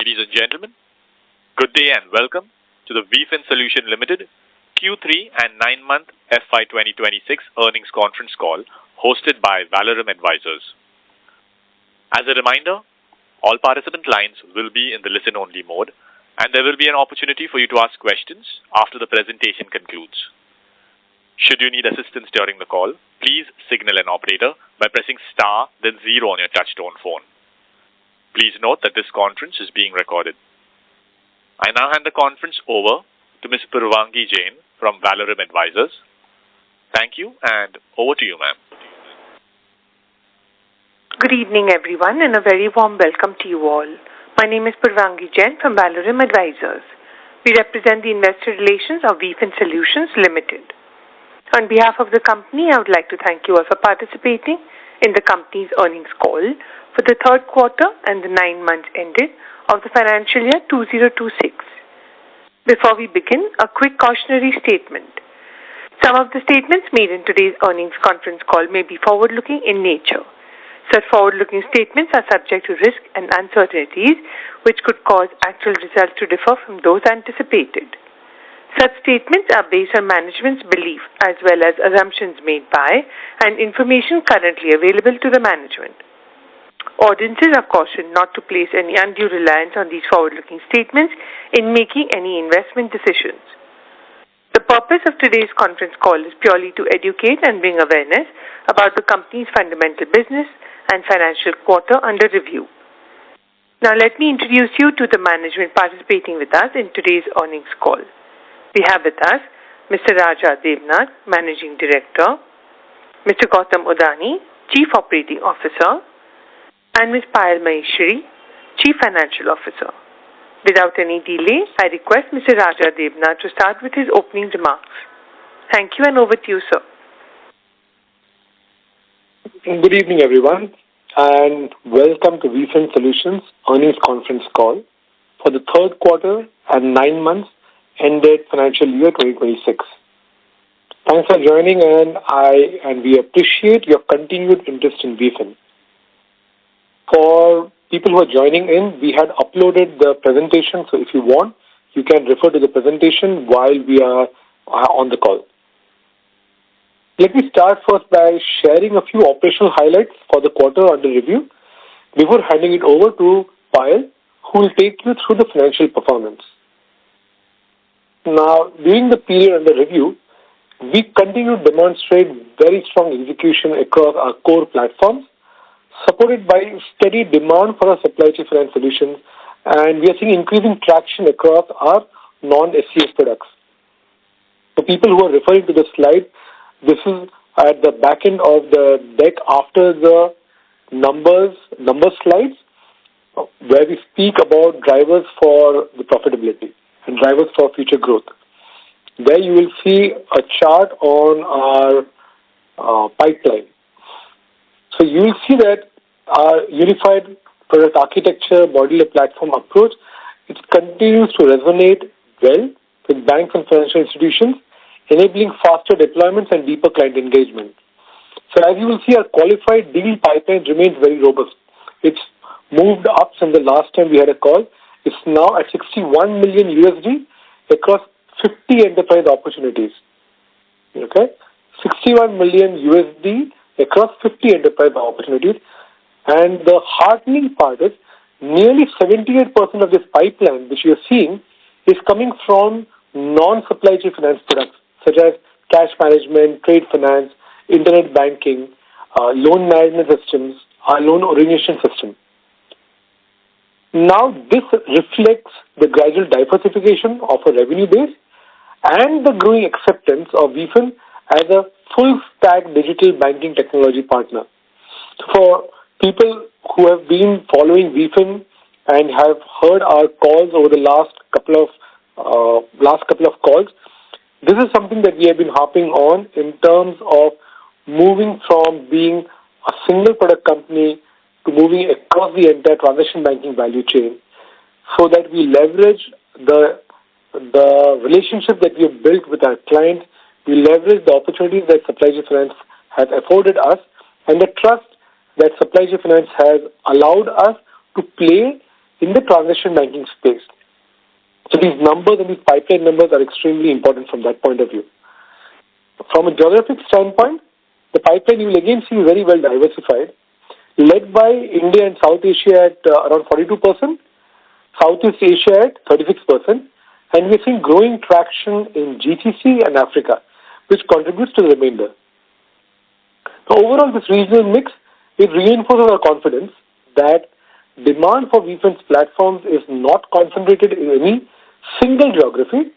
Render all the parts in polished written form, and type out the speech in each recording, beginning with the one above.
Ladies and gentlemen, good day and welcome to the Veefin Solution Limited Q3 and 9-month FY26 earnings conference call hosted by Valorum Advisors. As a reminder, all participant lines will be in the listen-only mode, and there will be an opportunity for you to ask questions after the presentation concludes. Should you need assistance during the call, please signal an operator by pressing star then 0 on your touchtone phone. Please note that this conference is being recorded. I now hand the conference over to Ms. Purvangi Jain from Valorum Advisors. Thank you, and over to you, ma'am. Good evening, everyone, and a very warm welcome to you all. My name is Purvangi Jain from Valorum Advisors. We represent the investor relations of Veefin Solutions Limited. On behalf of the company, I would like to thank you all for participating in the company's earnings call for the third quarter and the 9 months ended of the financial year 2026. Before we begin, a quick cautionary statement. Some of the statements made in today's earnings conference call may be forward-looking in nature. Such forward-looking statements are subject to risk and uncertainties which could cause actual results to differ from those anticipated. Such statements are based on management's belief as well as assumptions made by and information currently available to the management. Audiences are cautioned not to place any undue reliance on these forward-looking statements in making any investment decisions. The purpose of today's conference call is purely to educate and bring awareness about the company's fundamental business and financial quarter under review. Now let me introduce you to the management participating with us in today's earnings call. We have with us Mr. Raja Devnath, Managing Director, Mr. Gautam Udani, Chief Operating Officer, and Ms. Payal Maheshwari, Chief Financial Officer. Without any delay, I request Mr. Raja Devnath to start with his opening remarks. Thank you, and over to you, sir. Good evening, everyone, and welcome to Veefin Solutions earnings conference call for the third quarter and 9 months ended financial year 2026. Thanks for joining, and we appreciate your continued interest in Veefin. For people who are joining in, we had uploaded the presentation, so if you want, you can refer to the presentation while we are on the call. Let me start first by sharing a few operational highlights for the quarter under review before handing it over to Payal, who will take you through the financial performance. Now, during the period under review, we continue to demonstrate very strong execution across our core platforms, supported by steady demand for our supply chain finance solutions, and we are seeing increasing traction across our non-SCS products. For people who are referring to the slide, this is at the back end of the deck after the number slides, where we speak about drivers for the profitability and drivers for future growth. There you will see a chart on our pipeline. So you will see that our unified product architecture, modular platform approach, it continues to resonate well with banks and financial institutions, enabling faster deployments and deeper client engagement. So as you will see, our qualified deal pipeline remains very robust. It's moved up since the last time we had a call. It's now at $61 million across 50 enterprise opportunities. Okay? $61 million across 50 enterprise opportunities. And the heartening part is nearly 78% of this pipeline which you are seeing is coming from non-supply chain finance products such as cash management, trade finance, internet banking, loan management systems, our loan origination system. Now, this reflects the gradual diversification of a revenue base and the growing acceptance of Veefin as a full-stack digital banking technology partner. For people who have been following Veefin and have heard our calls over the last couple of calls, this is something that we have been harping on in terms of moving from being a single product company to moving across the entire transaction banking value chain, so that we leverage the relationship that we have built with our clients, we leverage the opportunities that supply chain finance has afforded us, and the trust that supply chain finance has allowed us to play in the transaction banking space. So these numbers and these pipeline numbers are extremely important from that point of view. From a geographic standpoint, the pipeline you will again see very well diversified, led by India and South Asia at around 42%, Southeast Asia at 36%, and we're seeing growing traction in GCC and Africa, which contributes to the remainder. So overall, this regional mix, it reinforces our confidence that demand for Veefin's platforms is not concentrated in any single geography,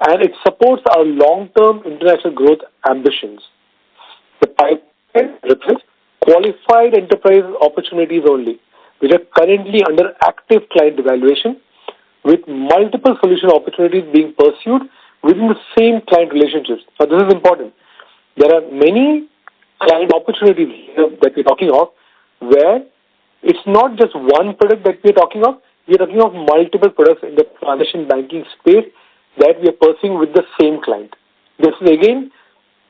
and it supports our long-term international growth ambitions. The pipeline represents qualified enterprise opportunities only, which are currently under active client evaluation, with multiple solution opportunities being pursued within the same client relationships. Now, this is important. There are many client opportunities here that we're talking of where it's not just one product that we're talking of. We're talking of multiple products in the transaction banking space that we are pursuing with the same client. This is again,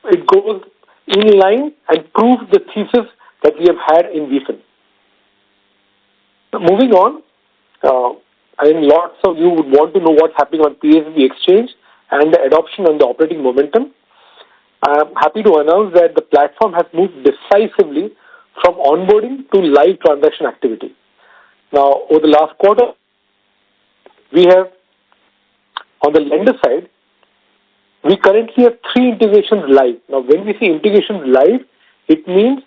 it goes in line and proves the thesis that we have had in Veefin. Moving on, I think lots of you would want to know what's happening on PSB exchange and the adoption and the operating momentum. I'm happy to announce that the platform has moved decisively from onboarding to live transaction activity. Now, over the last quarter, we have, on the lender side, we currently have 3 integrations live. Now, when we say integrations live, it means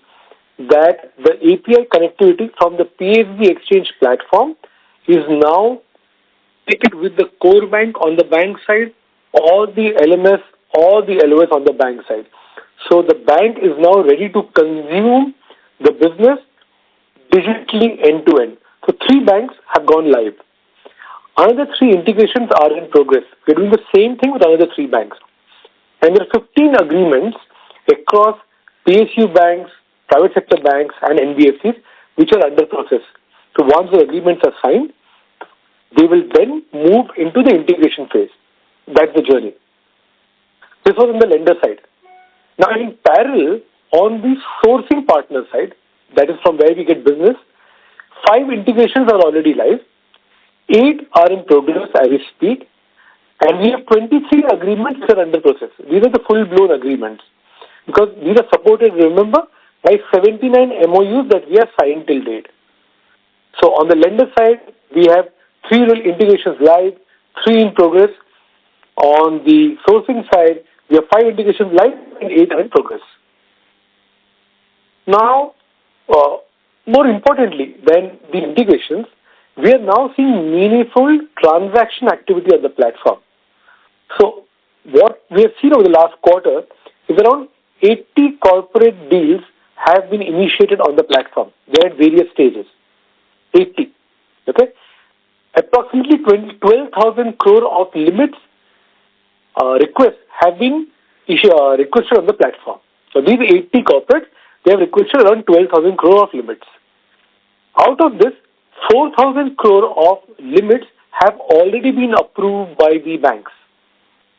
that the API connectivity from the PSB exchange platform is now taken with the core bank on the bank side, or the LMS, or the LOS on the bank side. So the bank is now ready to consume the business digitally end-to-end. So 3 banks have gone live. Another 3 integrations are in progress. We're doing the same thing with another 3 banks. And there are 15 agreements across PSU banks, private sector banks, and NBFCs which are under process. So once the agreements are signed, they will then move into the integration phase. That's the journey. This was on the lender side. Now, in parallel, on the sourcing partner side, that is from where we get business, 5 integrations are already live, 8 are in progress as we speak, and we have 23 agreements that are under process. These are the full-blown agreements, because these are supported, remember, by 79 MOUs that we have signed till date. So on the lender side, we have 3 real integrations live, 3 in progress. On the sourcing side, we have 5 integrations live and 8 are in progress. Now, more importantly than the integrations, we are now seeing meaningful transaction activity on the platform. So what we have seen over the last quarter is around 80 corporate deals have been initiated on the platform. They're at various stages. 80. Okay? Approximately 12,000 crore of limits requests have been requested on the platform. So these 80 corporates, they have requested around 12,000 crore of limits. Out of this, 4,000 crore of limits have already been approved by the banks.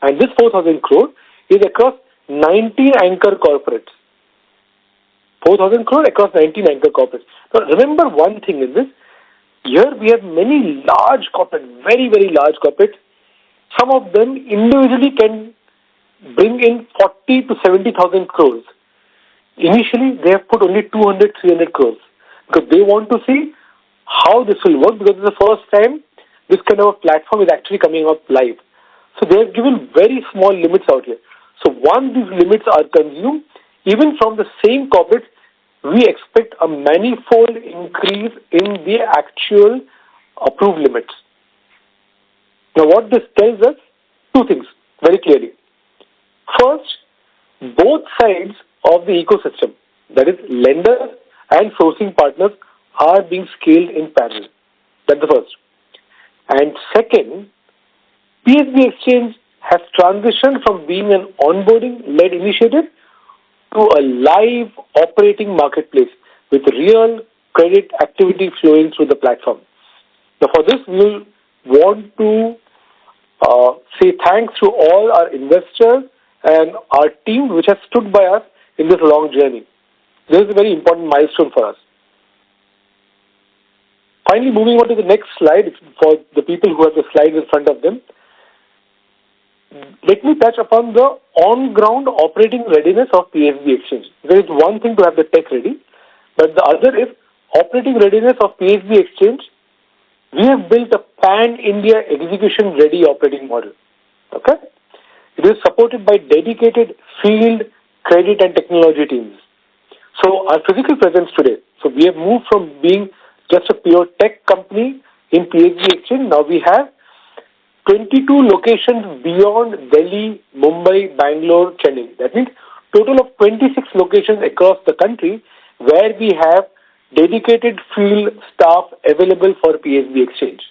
And this 4,000 crore is across 19 anchor corporates. 4,000 crore across 19 anchor corporates. Now remember one thing in this, here we have many large corporates, very, very large corporates. Some of them individually can bring in 40 to 70,000 crores. Initially, they have put only 200, 300 crores because they want to see how this will work, because it's the first time this kind of a platform is actually coming up live. So they have given very small limits out here. So once these limits are consumed, even from the same corporate, we expect a manifold increase in the actual approved limits. Now what this tells us, 2 things very clearly. First, both sides of the ecosystem, that is lenders and sourcing partners, are being scaled in parallel. That's the first. And second, PSB Exchange has transitioned from being an onboarding-led initiative to a live operating marketplace with real credit activity flowing through the platform. Now for this, we will want to say thanks to all our investors and our team which has stood by us in this long journey. This is a very important milestone for us. finally, moving on to the next slide, for the people who have the slides in front of them, let me touch upon the on-ground operating readiness of PSB Exchange. There is one thing to have the tech ready, but the other is operating readiness of PSB Exchange. We have built a pan-India execution-ready operating model. Okay? It is supported by dedicated field, credit, and technology teams. So our physical presence today, so we have moved from being just a pure tech company in PSB Exchange. Now we have 22 locations beyond Delhi, Mumbai, Bangalore, Chennai. That means total of 26 locations across the country where we have dedicated field staff available for PSB Exchange.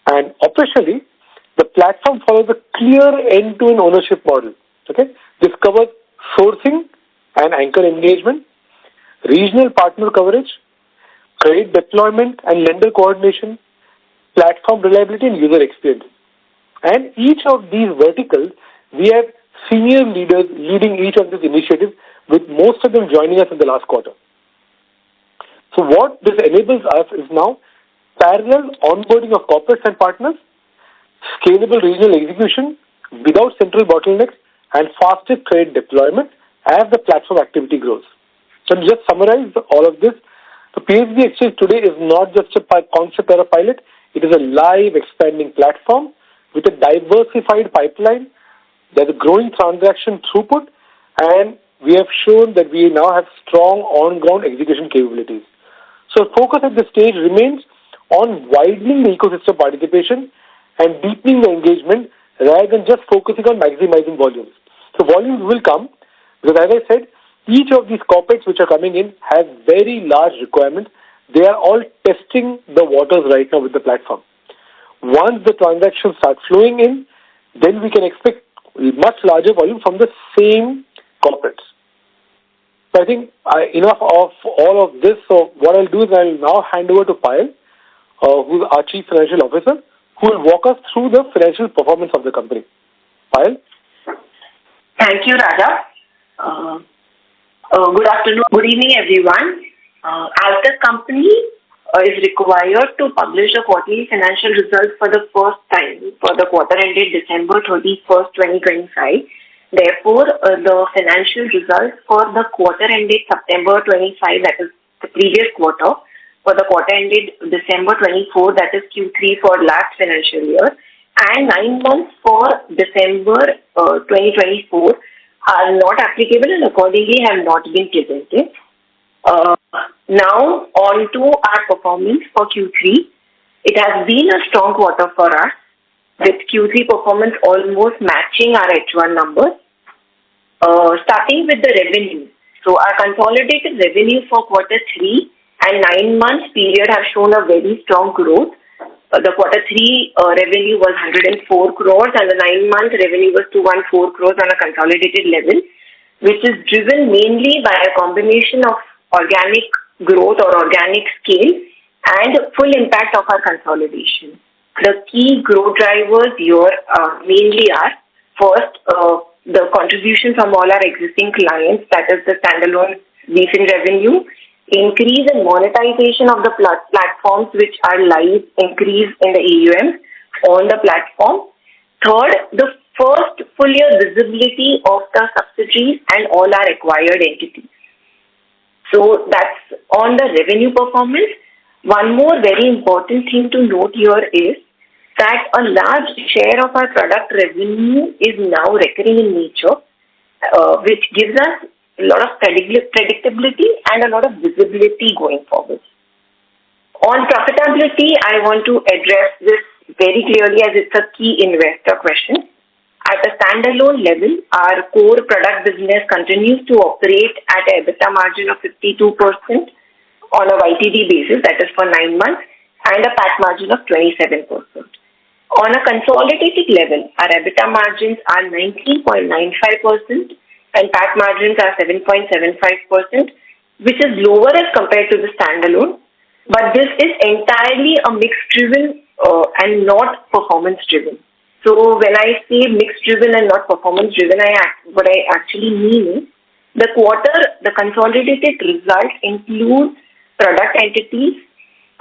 And operationally, the platform follows a clear end-to-end ownership model. Okay, this covers sourcing and anchor engagement, regional partner coverage, credit deployment and lender coordination, platform reliability and user experience. And each of these verticals, we have senior leaders leading each of these initiatives, with most of them joining us in the last quarter. So what this enables us is now parallel onboarding of corporates and partners, scalable regional execution without central bottlenecks, and faster credit deployment as the platform activity grows. So to just summarize all of this, the PSB Exchange today is not just a concept or a pilot. It is a live expanding platform with a diversified pipeline. There's a growing transaction throughput, and we have shown that we now have strong on-ground execution capabilities. So focus at this stage remains on widening the ecosystem participation and deepening the engagement rather than just focusing on maximizing volumes. So volumes will come because, as I said, each of these corporates which are coming in have very large requirements. They are all testing the waters right now with the platform. Once the transactions start flowing in, then we can expect much larger volume from the same corporates. So I think enough of all of this. So what I'll do is I'll now hand over to Payal, who's our Chief Financial Officer, who will walk us through the financial performance of the company. Payal? Thank you, Raja. Good afternoon, good evening, everyone. As the company is required to publish the quarterly financial results for the first time for the quarter ended December 31st, 2025, therefore, the financial results for the quarter ended September 25, that is the previous quarter, for the quarter ended December 24, that is Q3 for last financial year, and 9 months for December 2024 are not applicable and accordingly have not been presented. Now on to our performance for Q3. It has been a strong quarter for us, with Q3 performance almost matching our H1 numbers. Starting with the revenue. So our consolidated revenue for quarter 3 and 9 months period have shown a very strong growth. The quarter 3 revenue was 104 crores and the 9-month revenue was 214 crores on a consolidated level, which is driven mainly by a combination of organic growth or organic scale and full impact of our consolidation. The key growth drivers here mainly are, first, the contribution from all our existing clients, that is the standalone Veefin revenue, increase in monetization of the platforms which are live, increase in the AUM on the platform. Third, the first full year visibility of the subsidiaries and all our acquired entities. So that's on the revenue performance. One more very important thing to note here is that a large share of our product revenue is now recurring in nature, which gives us a lot of predictability and a lot of visibility going forward. On profitability, I want to address this very clearly as it's a key investor question. At a standalone level, our core product business continues to operate at an EBITDA margin of 52% on a YTD basis, that is for 9 months, and a PAT margin of 27%. On a consolidated level, our EBITDA margins are 19.95% and PAT margins are 7.75%, which is lower as compared to the standalone. But this is entirely a mix-driven and not performance-driven. So when I say mix-driven and not performance-driven, what I actually mean is the consolidated results include product entities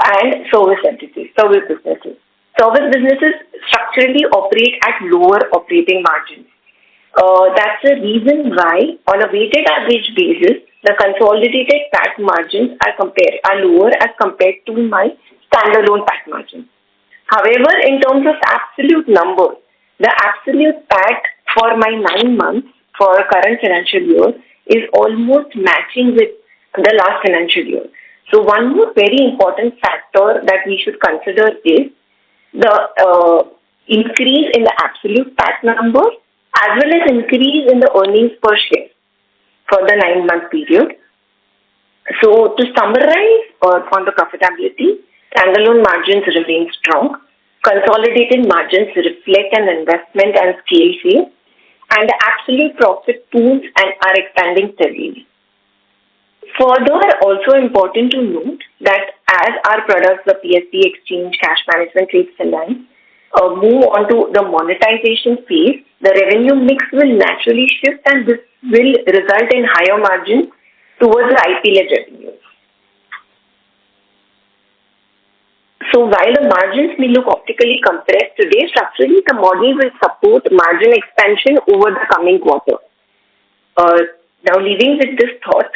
and service entities, service businesses. Service businesses structurally operate at lower operating margins. That's the reason why, on a weighted average basis, the consolidated PAT margins are lower as compared to my standalone PAT margins. However, in terms of absolute numbers, the absolute PAT for my 9 months for current financial year is almost matching with the last financial year. So one more very important factor that we should consider is the increase in the absolute PAT number as well as increase in the earnings per share for the 9-month period. So to summarize on the profitability, standalone margins remain strong, consolidated margins reflect an investment and scale phase, and the absolute profit pools are expanding steadily. Further, also important to note that as our products, the PSP exchange, cash management, trade finance, move on to the monetization phase, the revenue mix will naturally shift and this will result in higher margins towards the IP-led revenues. So while the margins may look optically compressed today, structurally the model will support margin expansion over the coming quarter. Now leaving with this thought,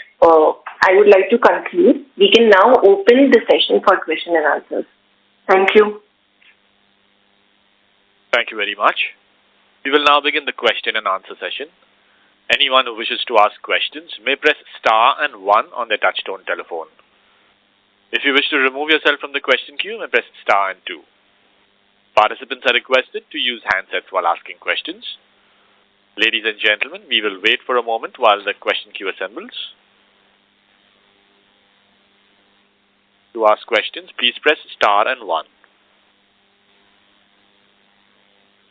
I would like to conclude. We can now open the session for question and answers. Thank you. Thank you very much. We will now begin the question and answer session. Anyone who wishes to ask questions may press star and 1 on their touchtone telephone. If you wish to remove yourself from the question queue, you may press star and 2. Participants are requested to use handsets while asking questions. Ladies and gentlemen, we will wait for a moment while the question queue assembles. To ask questions, please press star and 1.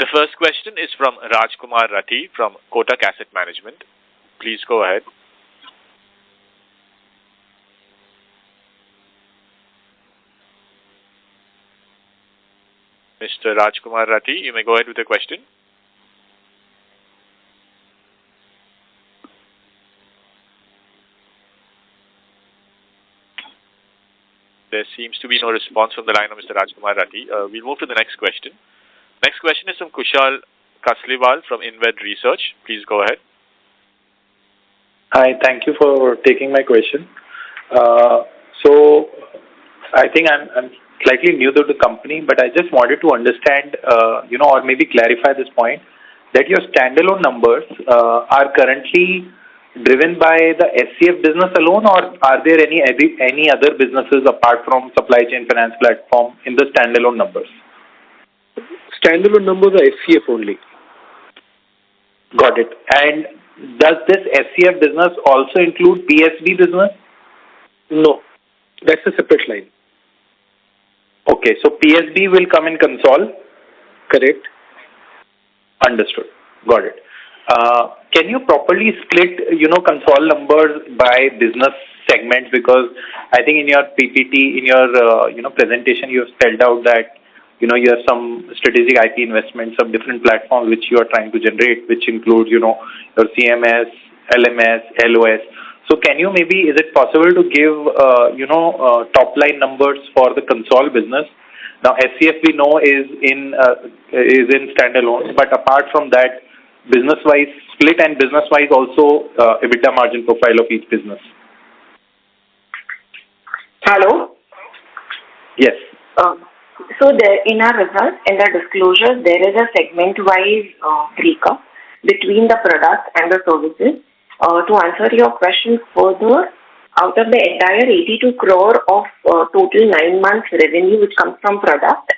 The first question is from Rajkumar Rathi from Kotak Asset Management. Please go ahead. Mr. Rajkumar Rathi, you may go ahead with the question. There seems to be no response from the line of Mr. Rajkumar Rathi. We'll move to the next question. Next question is from Kushal Kasliwal from InVed Research. Please go ahead. Hi, thank you for taking my question. So I think I'm slightly new to the company, but I just wanted to understand, or maybe clarify this point, that your standalone numbers are currently driven by the SCF business alone, or are there any other businesses apart from supply chain finance platform in the standalone numbers? Standalone numbers are SCF only. Got it. And does this SCF business also include PSB business? No, that's a separate line. Okay, so PSB will come in Concall? Correct. Understood. Got it. Can you properly split, Concall numbers by business segments? Because I think in your PPT, in your presentation, you have spelled out that, you have some strategic IP investments of different platforms which you are trying to generate, which include, your CMS, LMS, LOS. So can you is it possible to give, top line numbers for the Concall business? Now, SCF we know is in standalone, but apart from that, business-wise split and business-wise also EBITDA margin profile of each business. Hello? Yes. So there, in our results, in the disclosures, there is a segment-wise breakup between the products and the services. To answer your question further, out of the entire 82 crore of total 9 months revenue which comes from product,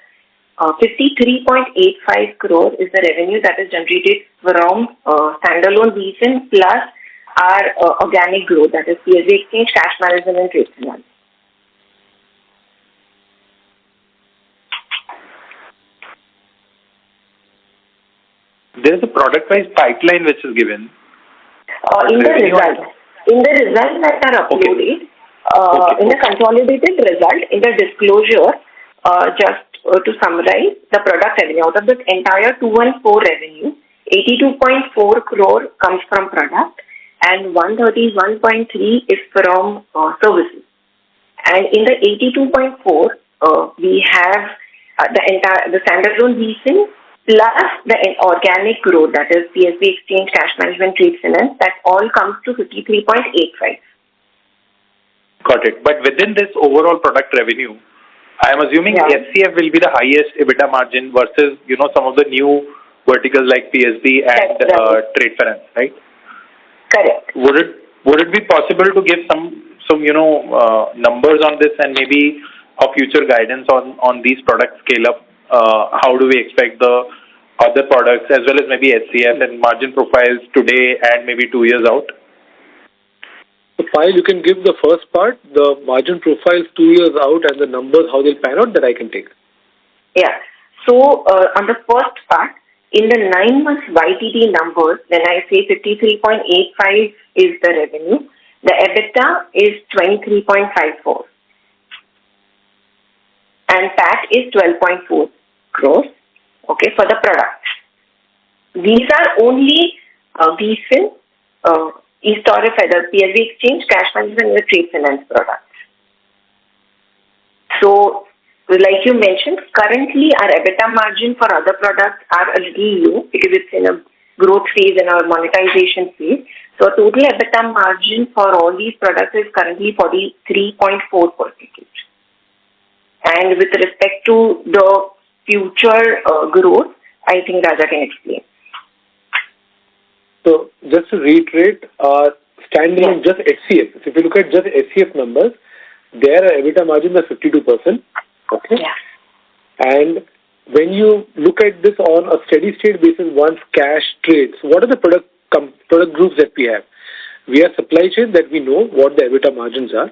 53.85 crore is the revenue that is generated from standalone Veefin plus our organic growth, that is PSB exchange, cash management and trade finance. There is a product-wise pipeline which is given. In the results that are uploaded, in the consolidated result, in the disclosure, just to summarize, the product revenue, out of the entire 214 revenue, 82.4 crore comes from product and 131.3 is from services. And in the 82.4, we have the standalone Veefin plus the organic growth, that is PSB exchange, cash management, trade finance, that all comes to 53.85. Got it. But within this overall product revenue, I am assuming SCF will be the highest EBITDA margin versus, some of the new verticals like PSB and trade finance, right? Correct. Would it be possible to give some numbers on this and maybe a future guidance on these products scale up? How do we expect the other products as well as maybe SCF and margin profiles today and maybe 2 years out? So, Payal, you can give the first part, the margin profiles 2 years out and the numbers, how they'll pan out, that I can take. Yeah. So, on the first part, in the 9 months YTD numbers, when I say 53.85 is the revenue, the EBITDA is 23.54. And PAT is 12.4 crores, okay, for the products. These are only Veefin, e-store, the PSB exchange, cash management, and the trade finance products. So, like you mentioned, currently our EBITDA margin for other products are a little low because it's in a growth phase and our monetization phase. So, total EBITDA margin for all these products is currently 43.4%. And with respect to the future growth, I think Raja can explain. So, just to reiterate, standalone just SCF. So if you look at just SCF numbers, their EBITDA margin is 52%. Okay. Yeah. And when you look at this on a steady state basis, once cash trades, what are the product groups that we have? We have supply chain that we know what the EBITDA margins are.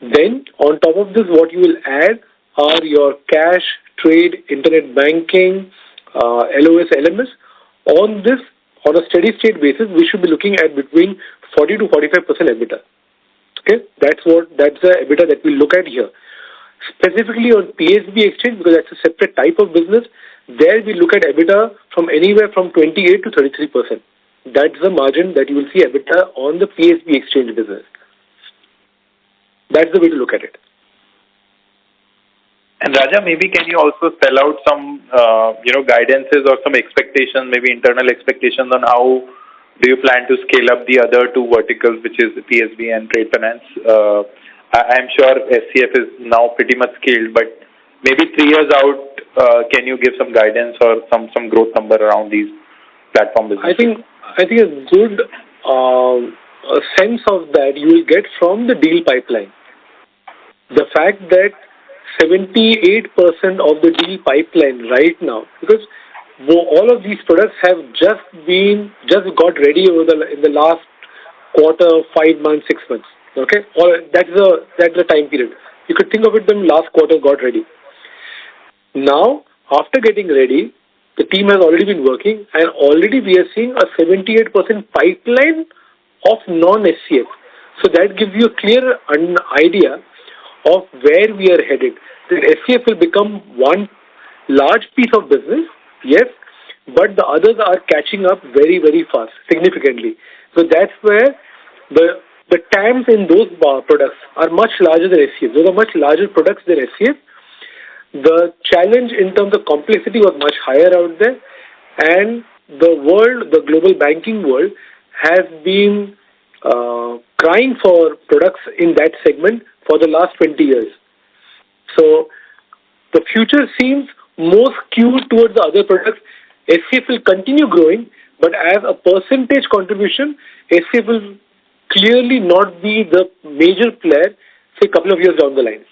Then on top of this, what you will add are your cash, trade, internet banking, LOS, LMS. On this, on a steady state basis, we should be looking at between 40 to 45% EBITDA. Okay, that's the EBITDA that we look at here. Specifically on PSB exchange, because that's a separate type of business, there we look at EBITDA from anywhere from 28 to 33%. That's the margin that you will see EBITDA on the PSB exchange business. That's the way to look at it. And Raja, maybe can you also spell out some, guidances or some expectations, maybe internal expectations on how do you plan to scale up the other two verticals, which is PSB and trade finance? I'm sure SCF is now pretty much scaled, but maybe 3 years out, can you give some guidance or some growth number around these platform businesses? I think a good sense of that you will get from the deal pipeline. The fact that 78% of the deal pipeline right now, because all of these products have just got ready in the last quarter, 5 months, 6 months. Okay, or that's the time period. You could think of it, them last quarter got ready. Now, after getting ready, the team has already been working, and already we are seeing a 78% pipeline of non-SCF. So that gives you a clear idea of where we are headed. The SCF will become one large piece of business, yes, but the others are catching up very, very fast, significantly. So that's where the TAMs in those products are much larger than SCF. Those are much larger products than SCF. The challenge in terms of complexity was much higher out there, and the global banking world has been crying for products in that segment for the last 20 years. So the future seems more skewed towards the other products. SCF will continue growing, but as a percentage contribution, SCF will clearly not be the major player, say, a couple of years down the line.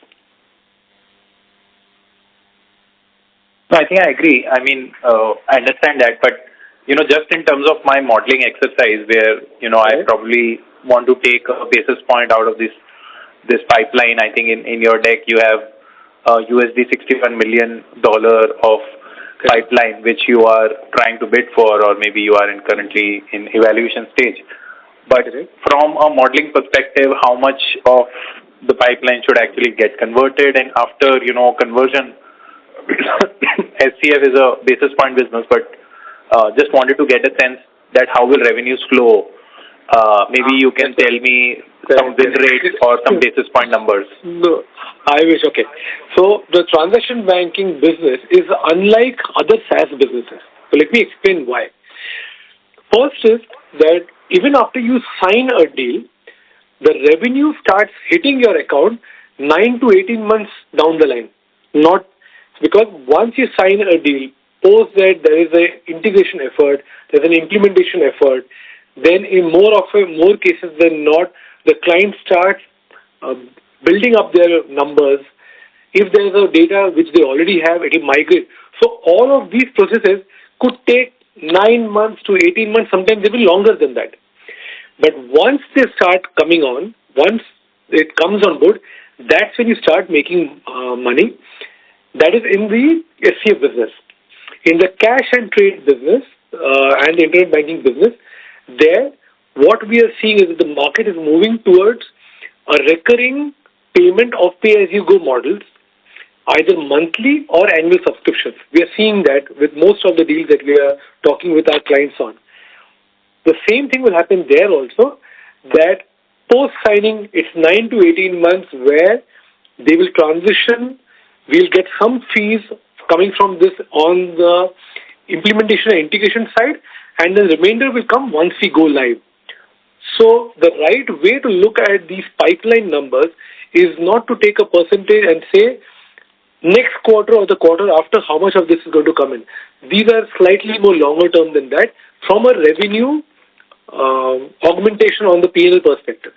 No, I think I agree. I mean, I understand that, but, just in terms of my modeling exercise where, I probably want to take a basis point out of this pipeline. I think in your deck you have USD $61 million of pipeline, which you are trying to bid for, or maybe you are currently in evaluation stage. But from a modeling perspective, how much of the pipeline should actually get converted? And after, conversion, SCF is a basis point business, but just wanted to get a sense that how will revenues flow. Maybe you can tell me some win rates or some basis point numbers? No, I wish. Okay. So the transaction banking business is unlike other SaaS businesses. So let me explain why. First is that even after you sign a deal, the revenue starts hitting your account 9 to 18 months down the line. Not because once you sign a deal, post that there is an integration effort, there's an implementation effort, then in more cases than not, the client starts building up their numbers. If there is a data which they already have, it will migrate. So all of these processes could take 9 months to 18 months, sometimes even longer than that. But once they start coming on, once it comes on board, that's when you start making money. That is in the SCF business. In the cash and trade business and the internet banking business, there what we are seeing is that the market is moving towards a recurring payment of pay-as-you-go models, either monthly or annual subscriptions. We are seeing that with most of the deals that we are talking with our clients on. The same thing will happen there also, that post-signing, it's 9 to 18 months where they will transition. We'll get some fees coming from this on the implementation and integration side, and the remainder will come once we go live. So the right way to look at these pipeline numbers is not to take a percentage and say next quarter or the quarter after how much of this is going to come in. These are slightly more longer term than that from a revenue augmentation on the P&L perspective.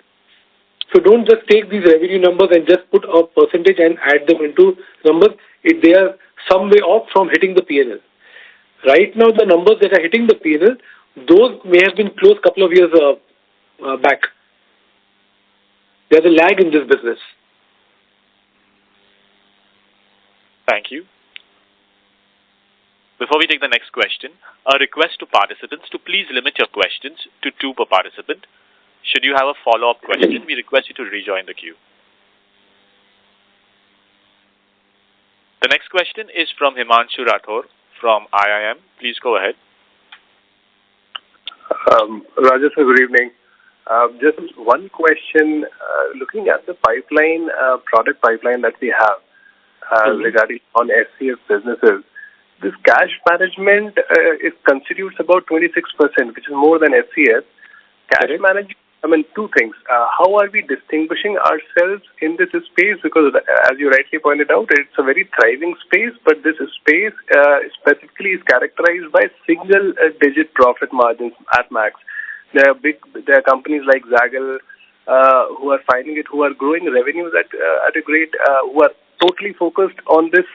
So don't just take these revenue numbers and just put a percentage and add them into numbers. They are some way off from hitting the P&L. Right now, the numbers that are hitting the P&L, those may have been closed a couple of years back. There's a lag in this business. Thank you. Before we take the next question, a request to participants to please limit your questions to 2 per participant. Should you have a follow-up question, we request you to rejoin the queue. The next question is from Himanshu Rathore from IIM. Please go ahead. Rajesh, good evening. Just one question. Looking at the pipeline, product pipeline that we have regarding on SCF businesses, this cash management it constitutes about 26%, which is more than SCF. Cash management, I mean, 2 things. How are we distinguishing ourselves in this space? Because as you rightly pointed out, it's a very thriving space, but this space specifically is characterized by single-digit profit margins at max. There are companies like Zaggle who are finding it, who are growing revenues at a great, who are totally focused on this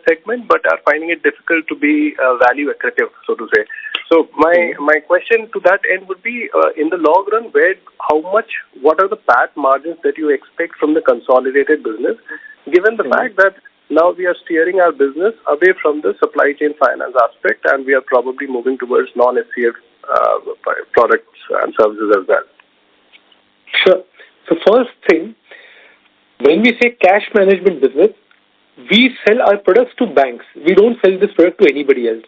segment, but are finding it difficult to be value accretive, so to say. So my question to that end would be, in the long run, what are the PAT margins that you expect from the consolidated business, given the fact that now we are steering our business away from the supply chain finance aspect, and we are probably moving towards non-SCF products and services as well? Sure. So first thing, when we say cash management business, we sell our products to banks. We don't sell this product to anybody else.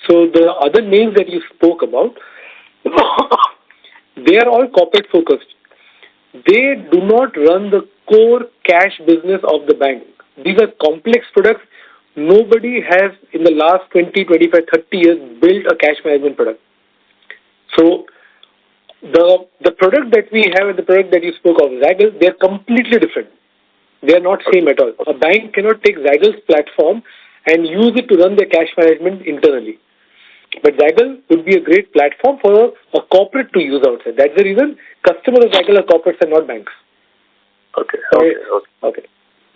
So the other names that you spoke about, they are all corporate focused. They do not run the core cash business of the bank. These are complex products. Nobody has in the last 20, 25, 30 years built a cash management product. So the product that we have and the product that you spoke of, Zaggle, they are completely different. They are not same at all. A bank cannot take Zaggle's platform and use it to run their cash management internally. But Zaggle would be a great platform for a corporate to use outside. That's the reason customers of Zaggle are corporates and not banks. Okay.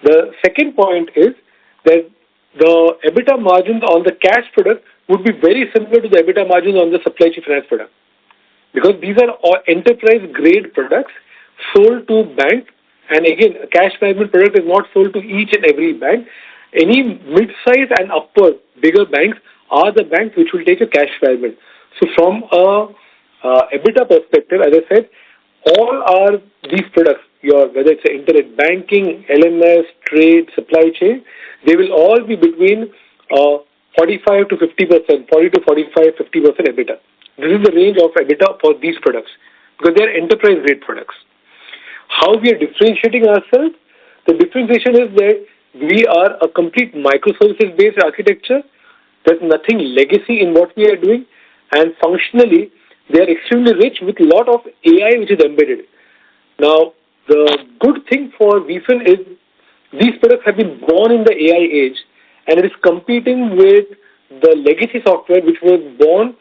The second point is that the EBITDA margins on the cash product would be very similar to the EBITDA margins on the supply chain finance product. Because these are all enterprise-grade products sold to banks. And again, a cash management product is not sold to each and every bank. Any mid-size and upward bigger banks are the banks which will take a cash management. So from a EBITDA perspective, as I said, all these products, whether it's internet banking, LMS, trade, supply chain, they will all be between 45 to 50%, 40 to 45, 50% EBITDA. This is the range of EBITDA for these products because they are enterprise-grade products. How we are differentiating ourselves? The differentiation is that we are a complete microservices-based architecture. There's nothing legacy in what we are doing, and functionally, they are extremely rich with a lot of AI which is embedded. Now, the good thing for Veefin is these products have been born in the AI age, and it is competing with the legacy software which was born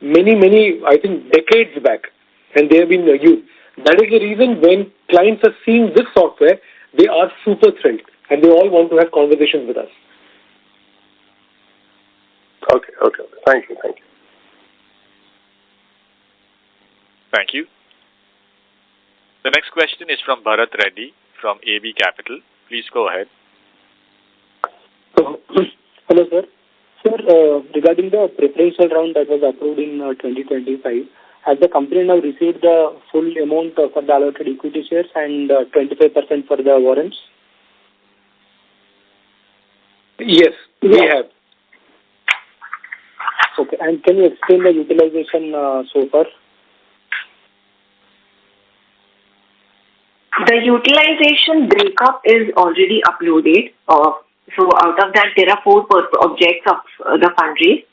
many, I think, decades back, and they have been used. That is the reason when clients are seeing this software, they are super thrilled, and they all want to have conversations with us. Okay. Thank you. Thank you. The next question is from Bharat Reddy from AB Capital. Please go ahead. Hello, sir. Sir, regarding the preferential round that was approved in 2025, has the company now received the full amount for the allotted equity shares and 25% for the warrants? Yes, we have. Okay, and can you explain the utilization so far? The utilization breakup is already uploaded. So out of that, there are four objects of the fundraise.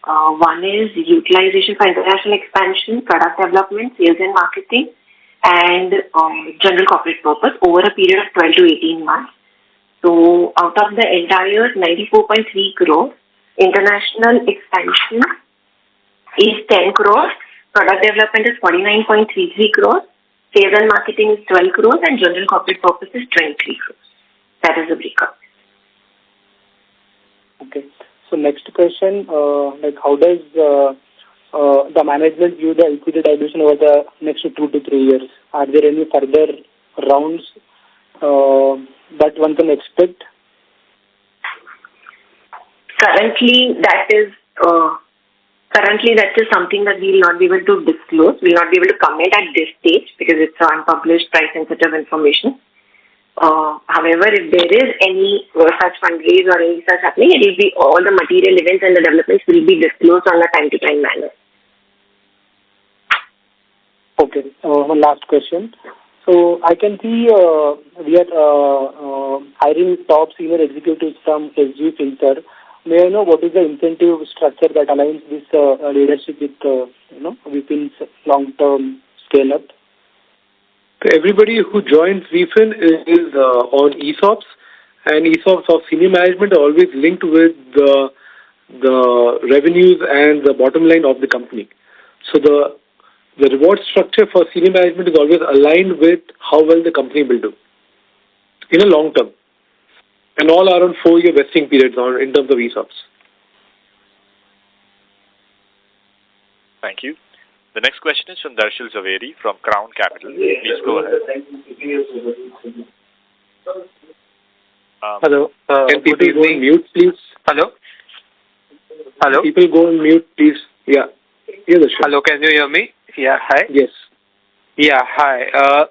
One is utilization for international expansion, product development, sales and marketing, and general corporate purpose over a period of 12 to 18 months. So out of the entire 94.3 crores, international expansion is 10 crores, product development is 49.33 crores, sales and marketing is 12 crores, and general corporate purpose is 23 crores. That is the breakup. Okay. So next question, how does the management view the equity dilution over the next 2 to 3 years? Are there any further rounds that one can expect? Currently, that is something that we will not be able to disclose. We will not be able to comment at this stage because it's unpublished, price-sensitive information. However, if there is any such fundraise or any such happening, it will be all the material events and the developments will be disclosed on a time-to-time manner. Okay. One last question. So I can see we are hiring top senior executives from SG Filter. May I know what is the incentive structure that aligns this leadership with Veefin's long-term scale-up? Everybody who joins Veefin is on ESOPs, and ESOPs of senior management are always linked with the revenues and the bottom line of the company. So the reward structure for senior management is always aligned with how well the company will do in a long term, and all are on 4-year vesting periods in terms of ESOPs. Thank you. The next question is from Darshil Zaveri from Crown Capital. Please go ahead. Hello. Can people go on mute, please? Hello. People go on mute, please. Yeah. Hello, can you hear me? Yeah, hi. Yes. Yeah, hi.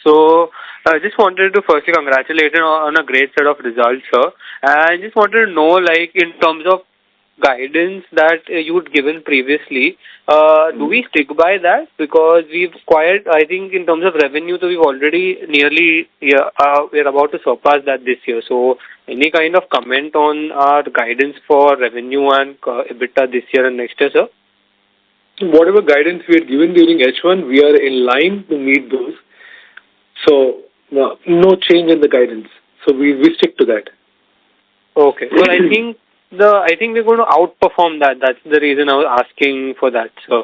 So I just wanted to firstly congratulate you on a great set of results, sir. I just wanted to know, in terms of guidance that you'd given previously, do we stick by that? Because we've acquired, I think, in terms of revenue, so we've already nearly, we're about to surpass that this year. So any kind of comment on our guidance for revenue and EBITDA this year and next year, sir? Whatever guidance we had given during H1, we are in line to meet those. So no change in the guidance. So we stick to that. Okay. Well, I think we're going to outperform that. That's the reason I was asking for that, sir.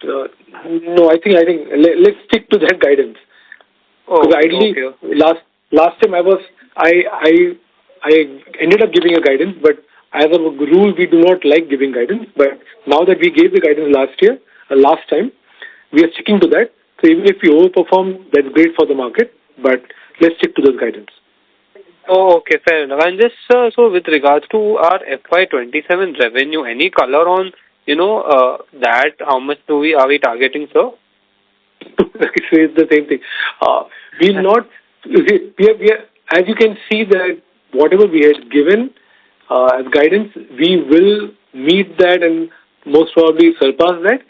No, I think let's stick to that guidance. Because ideally, okay. last time I ended up giving a guidance, but as a rule, we do not like giving guidance. But now that we gave the guidance last time, we are sticking to that. So even if we overperform, that's great for the market. But let's stick to those guidance. Oh, okay, fair enough. And just so with regards to our FY27 revenue, any color on that? How much are we targeting, sir? It's the same thing. We'll not. We are, as you can see that whatever we had given as guidance, we will meet that and most probably surpass that.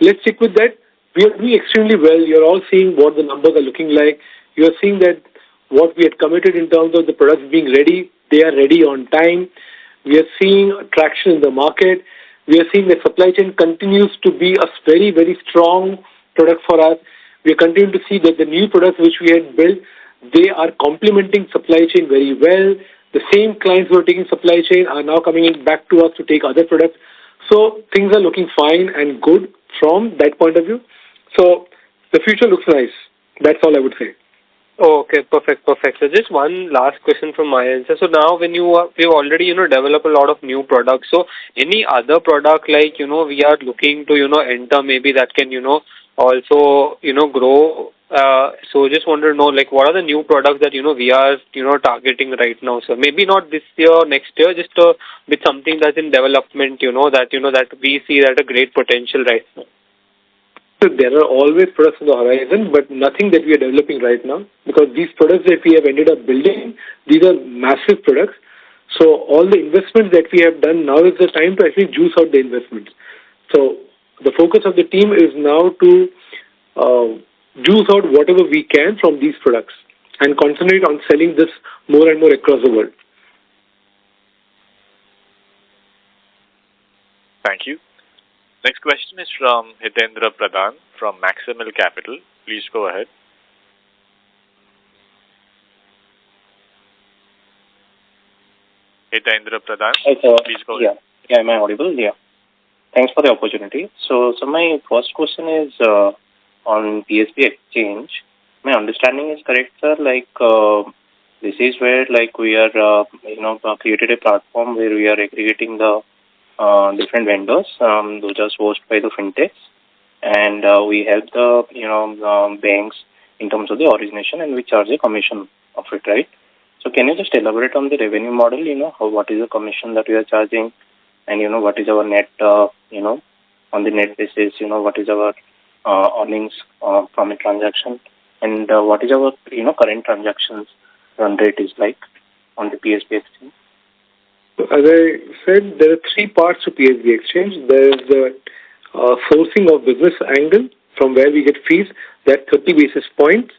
Let's stick with that. we are doing extremely well. You're all seeing what the numbers are looking like. You're seeing that what we had committed in terms of the products being ready, they are ready on time. We are seeing traction in the market. We are seeing that supply chain continues to be a very, very strong product for us. We are continuing to see that the new products which we had built, they are complementing supply chain very well. The same clients who are taking supply chain are now coming in back to us to take other products. So things are looking fine and good from that point of view. So the future looks nice. That's all I would say. Oh, okay, perfect. So just one last question from my end. So now when you already, develop a lot of new products. So any other product like, we are looking to, enter maybe that can, also, grow. So just want to know, like, what are the new products that, we are, targeting right now? So maybe not this year, next year, just with something that's in development, that we see that a great potential right now. So there are always products on the horizon, but nothing that we are developing right now, because these products that we have ended up building, these are massive products. So all the investments that we have done, now is the time to actually juice out the investments. So the focus of the team is now to juice out whatever we can from these products and concentrate on selling this more and more across the world. Thank you. Next question is from Hitendra Pradhan from Maximal Capital. Please go ahead. Hitendra Pradhan, please go ahead. Yeah, am I audible? Yeah. Thanks for the opportunity. So my first question is on PSB exchange. My understanding is correct, sir. Like this is where like we are, created a platform where we are aggregating the different vendors, those are sourced by the fintechs, and we help the banks in terms of the origination, and we charge a commission of it, right? So can you just elaborate on the revenue model? What is the commission that we are charging, and what is our net, on the net basis, what is our earnings from a transaction, and what is our current transactions run rate is like on the PSB exchange. As I said, there are three parts to PSB exchange. There is the sourcing of business angle from where we get fees, that's 30 basis points.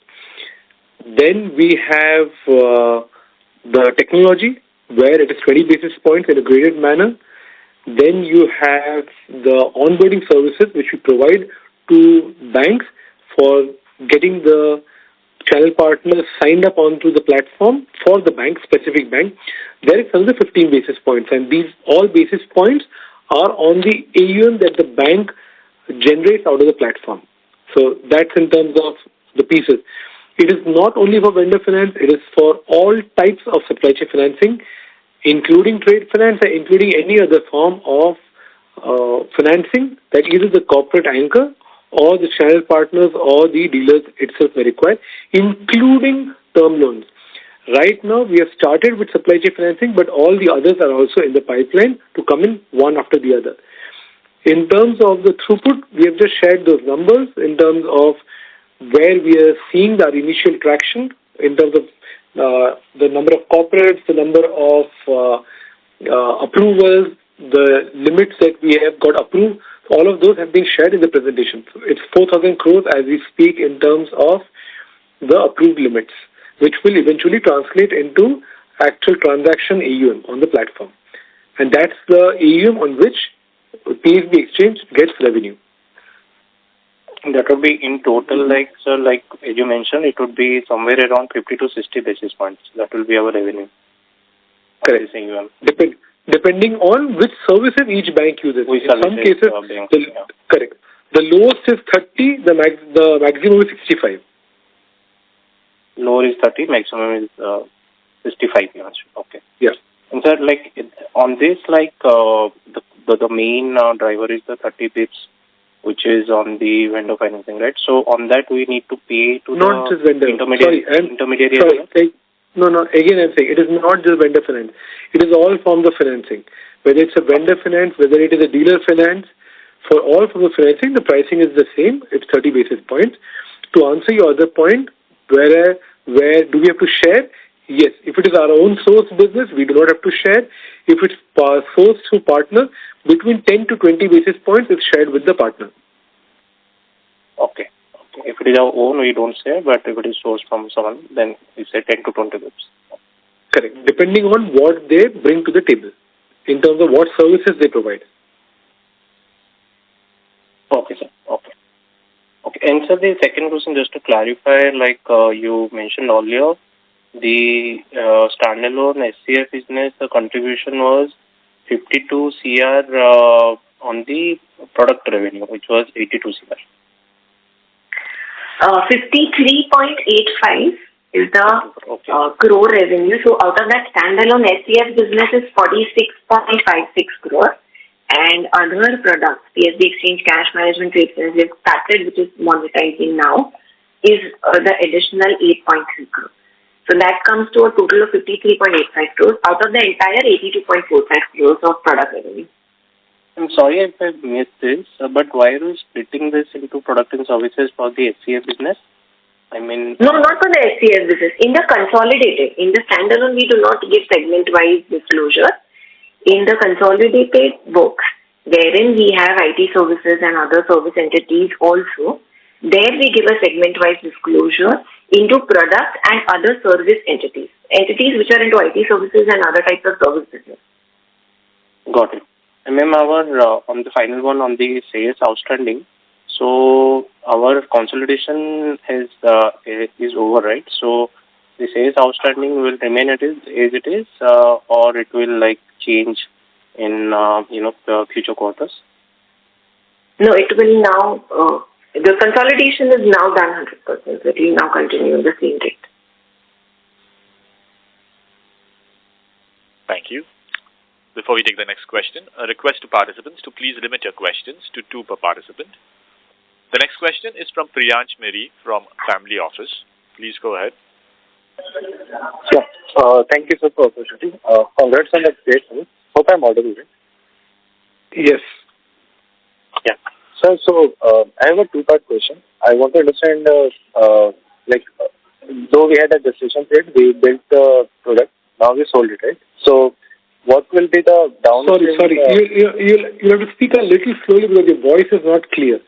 Then we have the technology where it is 20 basis points in a graded manner. Then you have the onboarding services which we provide to banks for getting the channel partners signed up onto the platform for the bank, specific bank. There is another 15 basis points, and these all basis points are on the AUM that the bank generates out of the platform. So that's in terms of the pieces. It is not only for vendor finance, it is for all types of supply chain financing, including trade finance and including any other form of financing that either the corporate anchor or the channel partners or the dealers itself may require, including term loans. Right now, we have started with supply chain financing, but all the others are also in the pipeline to come in one after the other. In terms of the throughput, we have just shared those numbers in terms of where we are seeing our initial traction, in terms of the number of corporates, the number of approvals, the limits that we have got approved. All of those have been shared in the presentation. So it's 4,000 crores as we speak in terms of the approved limits, which will eventually translate into actual transaction AUM on the platform. And that's the AUM on which PSB exchange gets revenue. That would be in total, like, sir, like as you mentioned, it would be somewhere around 50 to 60 basis points. That will be our revenue. Correct. Depending on which services each bank uses. In some cases, correct. The lowest is 30, the maximum is 65. Lower is 30, maximum is 65. Okay. Yes. And sir, like on this, like the main driver is the 30 bips, which is on the vendor financing, right? So on that we need to pay to not the just vendor. intermediary. Sorry. No. Again, I'm saying it is not just vendor finance. It is all forms of financing. Whether it's a vendor finance, whether it is a dealer finance, for all forms of financing, the pricing is the same. It's 30 basis points. To answer your other point, where do we have to share? Yes. If it is our own source business, we do not have to share. If it's sourced through partner, between 10 to 20 basis points is shared with the partner. Okay. Okay. If it is our own, we don't say, but if it is sourced from someone, then we say 10 to 20 bits. Correct. Depending on what they bring to the table in terms of what services they provide. Okay, sir. Okay. Okay. And sir, the second question, just to clarify, like you mentioned earlier, the standalone SCF business, the contribution was 52 CR on the product revenue, which was 82 CR. 53.85 is the crore revenue. So out of that, standalone SCF business is 46.56 crore. And other products, PSB Exchange, cash management, trade finance, started, which is monetizing now, is the additional 8.3 crore. So that comes to a total of 53.85 crores out of the entire 82.45 crores of product revenue. I'm sorry if I missed this, but why are you splitting this into product and services for the SCF business? I mean... No, not for the SCF business. In the consolidated, in the standalone, we do not give segment-wise disclosure. In the consolidated books, wherein we have IT services and other service entities also, there we give a segment-wise disclosure into product and other service entities which are into IT services and other types of service business. Got it. And ma'am, our on the final one on the sales outstanding, so our consolidation is over, right? So the sales outstanding will remain as it is, or it will like change in the future quarters? No, it will now. The consolidation is now done 100%. So it will now continue in the same rate. Thank you. Before we take the next question, a request to participants to please limit your questions to 2 per participant. The next question is from Priyansh Miri from Family Office. Please go ahead. Yeah. Thank you, sir, for the opportunity. Congrats on that great news. Hope I'm audible, right? Yes. Yeah. Sir, so I have a 2-part question. I want to understand, though we had a decision period, we built the product, now we sold it, right? So what will be the downstream... Sorry. You have to speak a little slowly because your voice is not clear.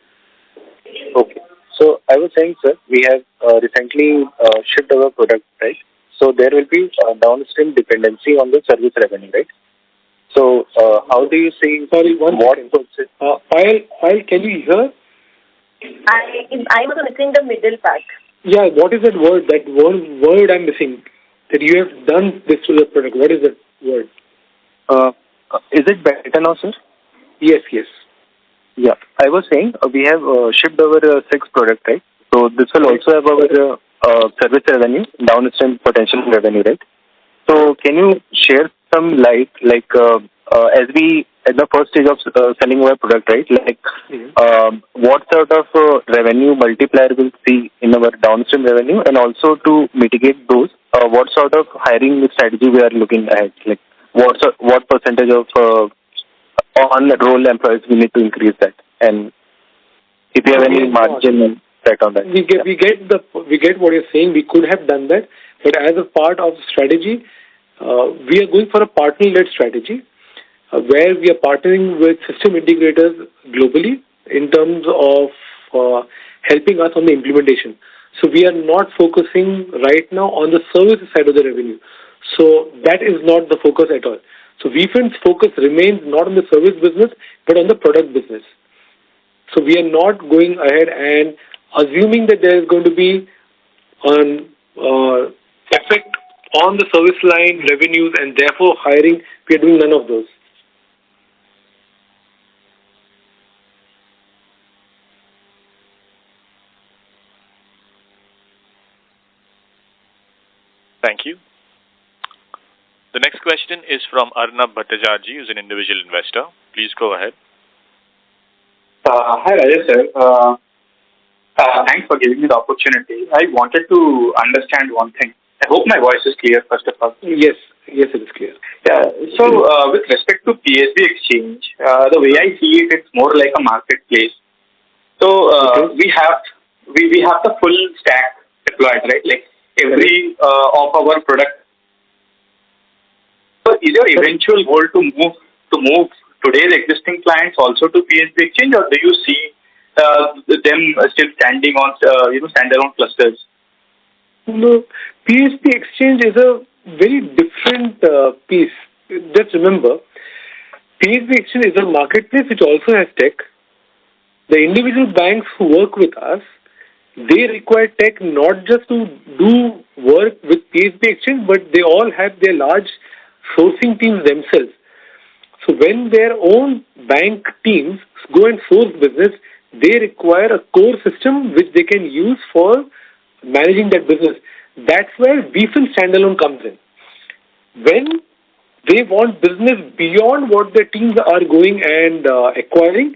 Okay. So I was saying, sir, we have recently shipped our product, right? So there will be downstream dependency on the service revenue, right? So how do you see... Sorry, one second. Payal, can you hear? I was missing the middle part. Yeah, what is that word? That word I'm missing. That you have done this to the product. What is that word? Is it better now, sir? Yes. Yeah. I was saying we have shipped our 6 product, right? So this will also have our service revenue, downstream potential revenue, right? So can you share some light, like as we at the first stage of selling our product, right? Like what sort of revenue multiplier we'll see in our downstream revenue, and also to mitigate those, what sort of hiring strategy we are looking at? Like what percentage of on-roll employees we need to increase that, and if you have any margin set on that. We get what you're saying. We could have done that, but as a part of the strategy, we are going for a partner-led strategy where we are partnering with system integrators globally in terms of helping us on the implementation. So we are not focusing right now on the service side of the revenue. So that is not the focus at all. So Veefin's focus remains not on the service business, but on the product business. So we are not going ahead and assuming that there is going to be an effect on the service line revenues and therefore hiring. We are doing none of those. Thank you. The next question is from Arnab Bhattacharjee, who's an individual investor. Please go ahead. Hi, Rajesh sir. Thanks for giving me the opportunity. I wanted to understand one thing. I hope my voice is clear, first of all. Yes, it is clear. Yeah. So, with respect to PSB Exchange, the way I see it, it's more like a marketplace. So, we have the full stack deployed, right? Like every of our product. So, is your eventual goal to move today's existing clients also to PSB Exchange, or do you see them still standing on standalone clusters? No, PSP Exchange is a very different piece. Just remember, PSP Exchange is a marketplace which also has tech. The individual banks who work with us, they require tech not just to do work with PSP Exchange, but they all have their large sourcing teams themselves. So when their own bank teams go and source business, they require a core system which they can use for managing that business. That's where Veefin standalone comes in. When they want business beyond what their teams are going and acquiring,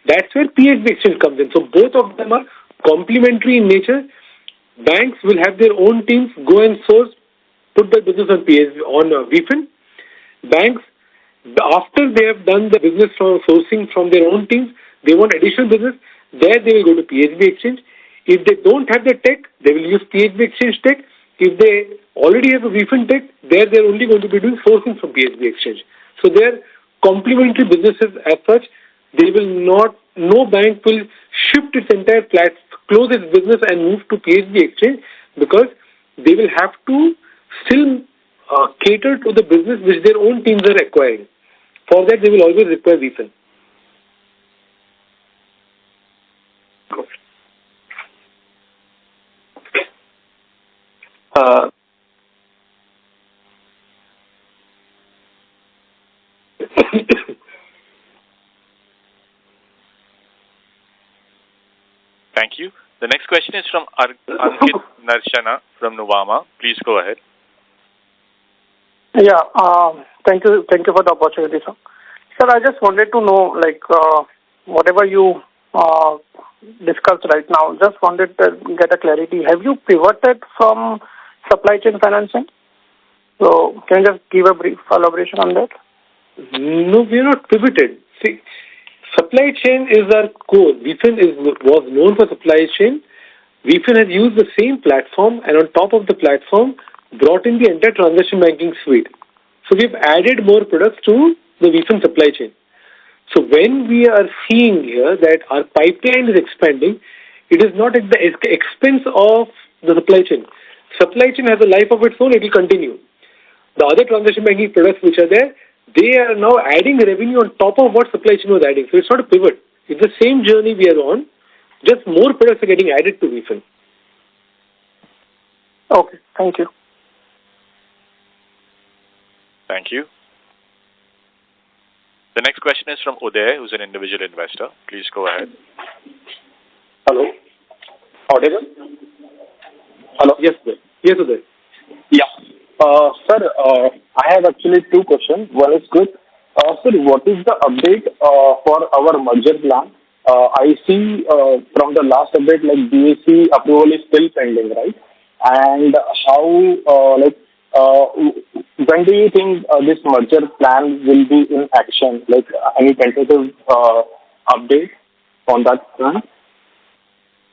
that's where PSB Exchange comes in. So both of them are complementary in nature. Banks will have their own teams go and source, put their business on PSB on Veefin. Banks, after they have done the business from sourcing from their own teams, they want additional business. There they will go to PSB Exchange. If they don't have the tech, they will use PSB Exchange tech. If they already have a Veefin tech, there they're only going to be doing sourcing from PSB Exchange. So they're complementary businesses as such. They will not, no bank will shift its entire close its business and move to PSB Exchange, because they will have to still cater to the business which their own teams are acquiring. For that, they will always require Veefin. Thank you. The next question is from Ankit Narshana from Nuvama. Please go ahead. Yeah, thank you for the opportunity, sir. Sir, I just wanted to know, whatever you discussed right now, just wanted to get a clarity. Have you pivoted from supply chain financing? So, can you just give a brief elaboration on that? No, we are not pivoted. See, supply chain is our core. Veefin was known for supply chain. Veefin has used the same platform, and on top of the platform, brought in the entire transaction banking suite. So we've added more products to the Veefin supply chain. So when we are seeing here that our pipeline is expanding, it is not at the expense of the supply chain. Supply chain has a life of its own, it will continue. The other transaction banking products which are there, they are now adding revenue on top of what supply chain was adding. So it's not a pivot. It's the same journey we are on, just more products are getting added to Veefin. Okay, thank you. Thank you. The next question is from Uday, who's an individual investor. Please go ahead. Hello. Audible? Hello. Yes, Uday. Yes, Uday. Yeah. Sir, I have actually two questions. One is good. Sir, what is the update for our merger plan? I see from the last update, BSE approval is still pending, right? And how, when do you think this merger plan will be in action? Any tentative update on that front?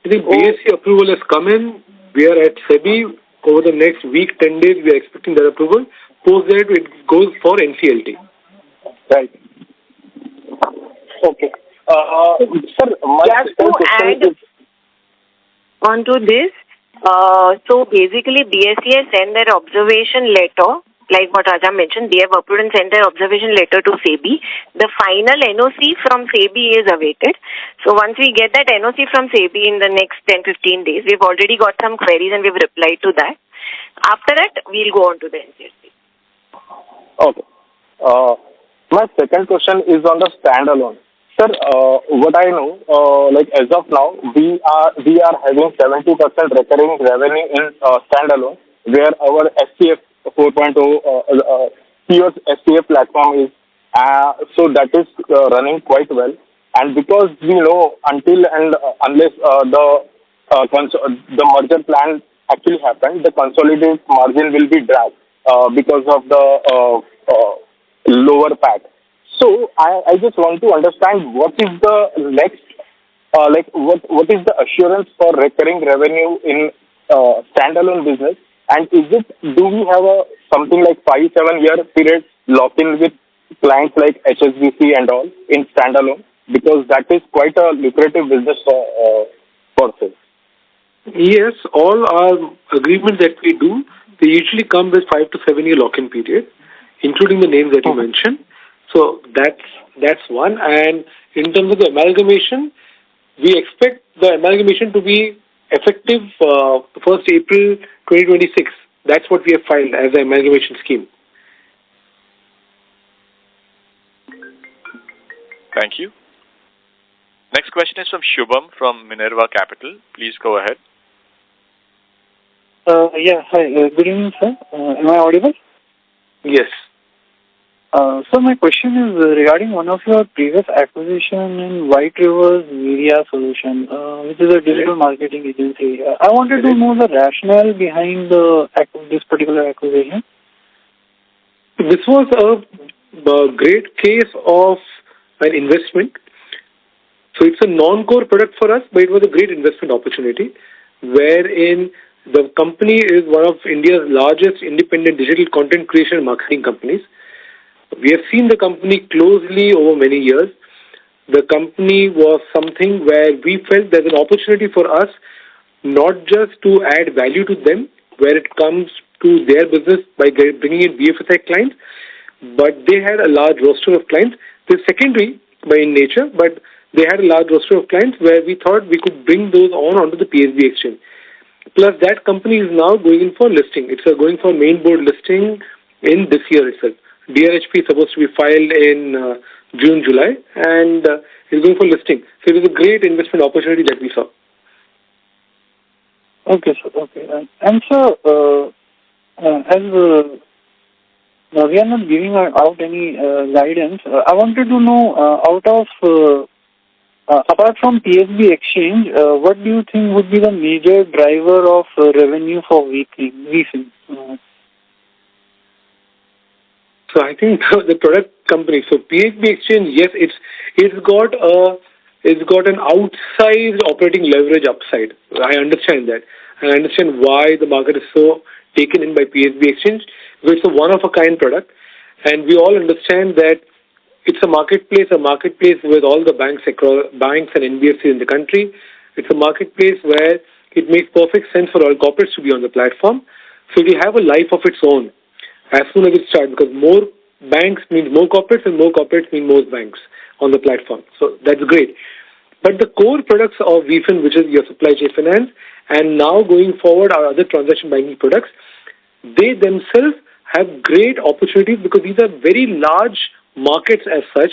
I think BSE approval has come in. We are at SEBI. Over the next week, 10 days, we are expecting that approval. Post that, it goes for NCLT. Right. Okay. Sir, just to add on to this, so basically BSE has sent their observation letter, like what Raja mentioned. They have approved and sent their observation letter to SEBI. The final NOC from SEBI is awaited. So once we get that NOC from SEBI in the next 10-15 days, we've already got some queries and we've replied to that. After that, we'll go on to the NCLT. Okay. My second question is on the standalone. Sir, what I know, as of now, we are having 70% recurring revenue in standalone, where our SCF 4.0 pure SCF platform is. So that is running quite well. And because we know until and unless the merger plan actually happens, the consolidated margin will be dragged because of the lower PAT. So I just want to understand what is the next, what is the assurance for recurring revenue in standalone business, and do we have something like 5-7 year period lock-in with clients like HSBC and all in standalone? Because that is quite a lucrative business for sales. Yes, all our agreements that we do, they usually come with 5 to 7 year lock-in period, including the names that you mentioned. So that's one. And in terms of the amalgamation, we expect the amalgamation to be effective 1st April 2026. That's what we have filed as an amalgamation scheme. Thank you. Next question is from Shubham from Minerva Capital. Please go ahead. Hi. Good evening, sir. Am I audible? Yes. So my question is regarding one of your previous acquisition in White River's Media Solution, which is a digital marketing agency. I wanted to know the rationale behind this particular acquisition. This was a great case of an investment. So it's a non-core product for us, but it was a great investment opportunity, wherein the company is one of India's largest independent digital content creation and marketing companies. We have seen the company closely over many years. The company was something where we felt there's an opportunity for us not just to add value to them where it comes to their business by bringing in BFSI clients, but they had a large roster of clients. They're secondary by nature, but they had a large roster of clients where we thought we could bring those onto the PSB exchange. Plus, that company is now going in for listing. It's going for main board listing in this year itself. DRHP is supposed to be filed in June, July, and is going for listing. So it is a great investment opportunity that we saw. Okay, sir. Okay. And sir, as we are not giving out any guidance, I wanted to know apart from PSB exchange, what do you think would be the major driver of revenue for Veefin? So I think the product company. So PSB exchange, yes, it's got an outsized operating leverage upside. I understand that. And I understand why the market is so taken in by PSB exchange. Because it's a one-of-a-kind product. And we all understand that it's a marketplace with all the banks and NBFCs in the country. It's a marketplace where it makes perfect sense for all corporates to be on the platform. So it will have a life of its own as soon as it starts, because more banks means more corporates and more corporates mean more banks on the platform. So that's great. But the core products of Veefin, which is your supply chain finance, and now going forward our other transaction banking products, they themselves have great opportunities because these are very large markets as such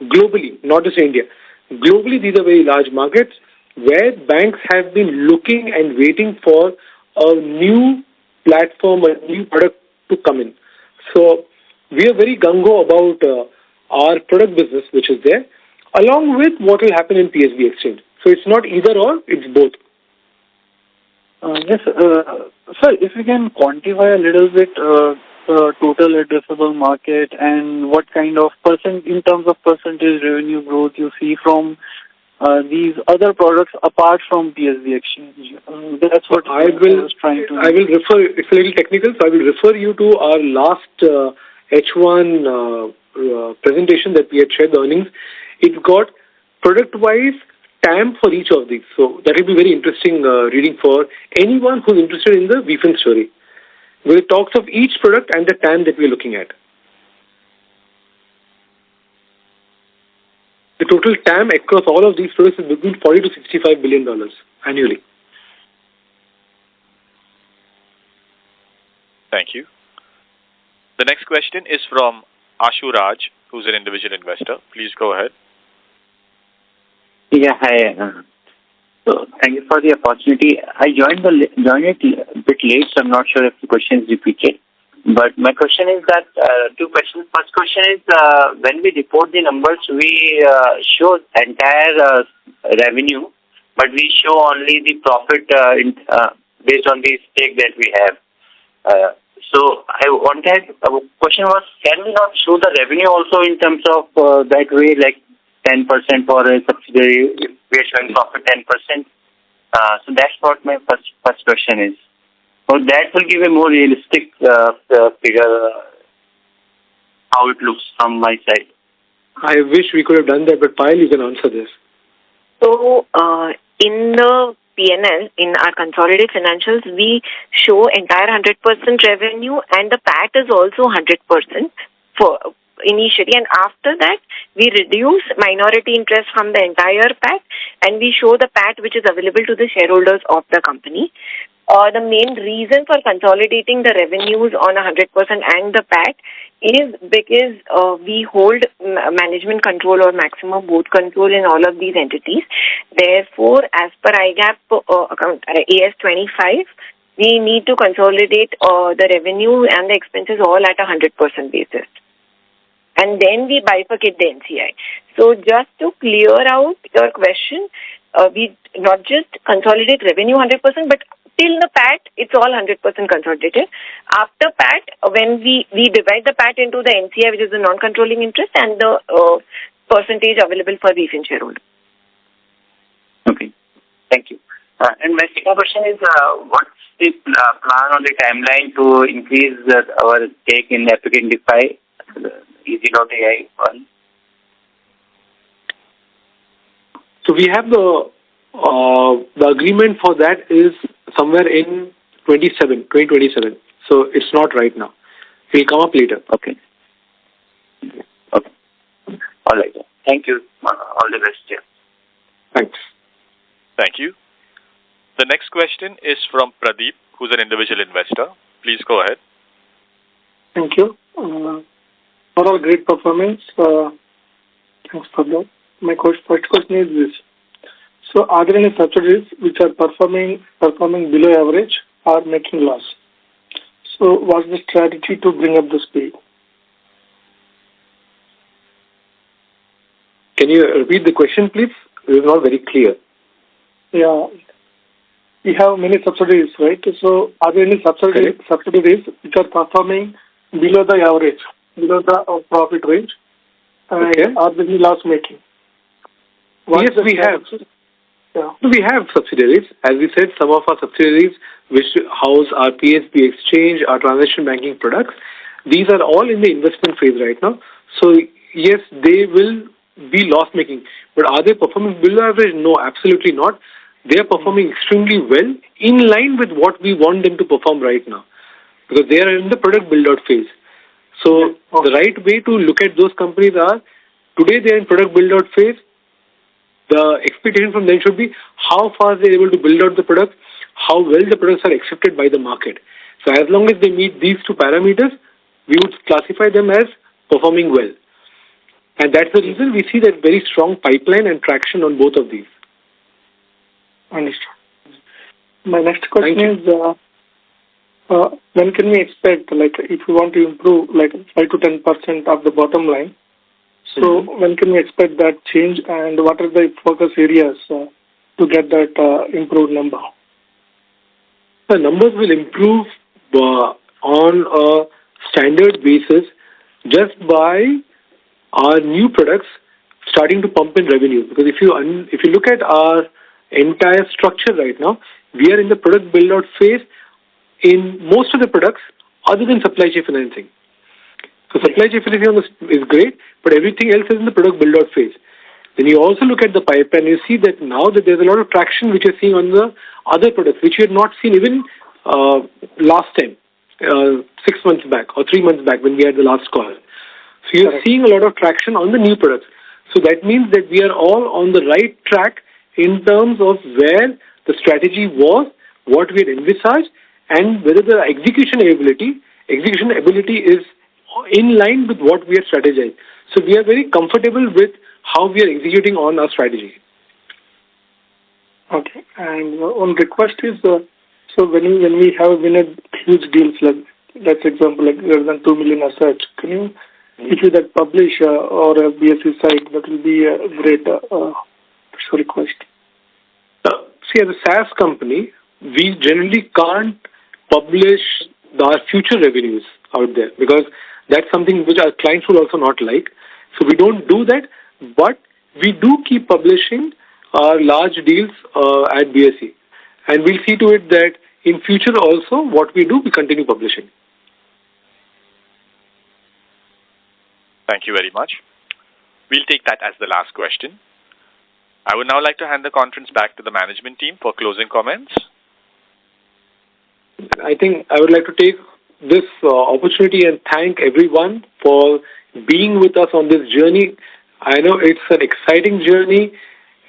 globally, not just India. Globally, these are very large markets where banks have been looking and waiting for a new platform, a new product to come in. So we are very gung-ho about our product business, which is there, along with what will happen in PSB exchange. So it's not either or, it's both. Yes, sir, if you can quantify a little bit total addressable market and what kind of in terms of percentage revenue growth you see from these other products apart from PSB exchange. That's what I was trying to... I will refer, it's a little technical, so I will refer you to our last H1 presentation that we had shared, the earnings. It got product-wise TAM for each of these. So that will be very interesting reading for anyone who's interested in the Veefin story, where it talks of each product and the TAM that we're looking at. The total TAM across all of these products is between $40 to $65 billion annually. Thank you. The next question is from Ashu Raj, who's an individual investor. Please go ahead. Yeah, hi. So thank you for the opportunity. I joined it a bit late, so I'm not sure if the question is repeated. But my question is that two questions. First question is when we report the numbers, we show entire revenue, but we show only the profit based on the stake that we have. So I wanted, question was, can we not show the revenue also in terms of that way, like 10% for a subsidiary, if we are showing profit 10%? So that's what my first question is. So that will give a more realistic figure, how it looks from my side. I wish we could have done that, but Payal, you can answer this. So, in the P&L, in our consolidated financials, we show entire 100% revenue, and the PAT is also 100% for initially, and after that we reduce minority interest from the entire PAT, and we show the PAT which is available to the shareholders of the company. The main reason for consolidating the revenues on 100% and the PAT is because we hold management control or maximum board control in all of these entities. Therefore, as per IGAP account AS25, we need to consolidate the revenue and the expenses all at 100% basis. And then we bifurcate the NCI. So just to clear out your question, we not just consolidate revenue 100%, but till the PAT, it's all 100% consolidated. After PAT, when we divide the PAT into the NCI, which is the non-controlling interest, and the percentage available for Veefin shareholder. Okay, thank you. And my second question is, what's the plan on the timeline to increase our stake in Applicant-Defy, the Easy.ai one? So we have the agreement for that is somewhere in 2027. So it's not right now. It will come up later. Okay. Okay. All right. Thank you. All the best. Yeah. Thanks. Thank you. The next question is from Pradeep, who's an individual investor. Please go ahead. Thank you. Overall great performance. Thanks for that. My first question is this. So are there any subsidiaries which are performing below average or making loss? So what's the strategy to bring up the speed? Can you repeat the question, please? It is not very clear. Yeah. We have many subsidiaries, right? So are there any subsidiaries which are performing below the average, below the profit range? And are they loss making? Yes, we have. Yeah. We have subsidiaries. As we said, some of our subsidiaries which house our PSB exchange, our transaction banking products, these are all in the investment phase right now. So yes, they will be loss making. But are they performing below average? No, absolutely not. They are performing extremely well, in line with what we want them to perform right now, because they are in the product build out phase. So the right way to look at those companies are, today they are in product build out phase. The expectation from them should be how fast they are able to build out the product, how well the products are accepted by the market. So as long as they meet these two parameters, we would classify them as performing well. And that's the reason we see that very strong pipeline and traction on both of these. Understood. My next question is, when can we expect, like, if we want to improve, like, 5 to 10% of the bottom line, so when can we expect that change, and what are the focus areas to get that improved number? The numbers will improve on a standard basis just by our new products starting to pump in revenue. Because if you look at our entire structure right now, we are in the product build out phase in most of the products other than supply chain financing. So supply chain financing is great, but everything else is in the product build out phase. Then you also look at the pipeline, you see that now that there's a lot of traction which you're seeing on the other products, which you had not seen even last time, 6 months back or 3 months back when we had the last call. So you're seeing a lot of traction on the new products. So that means that we are all on the right track in terms of where the strategy was, what we had envisaged, and whether the execution ability is in line with what we have strategized. So we are very comfortable with how we are executing on our strategy. Okay. And one request is, so when we have winning huge deals, like that's example, like greater than 2 million as such, can you, if you that publish or a BSE site, that will be a great request. See, as a SaaS company, we generally can't publish our future revenues out there because that's something which our clients will also not like. So we don't do that, but we do keep publishing our large deals at BSE. And we'll see to it that in future also what we do, we continue publishing. Thank you very much. We'll take that as the last question. I would now like to hand the conference back to the management team for closing comments. I think I would like to take this opportunity and thank everyone for being with us on this journey. I know it's an exciting journey.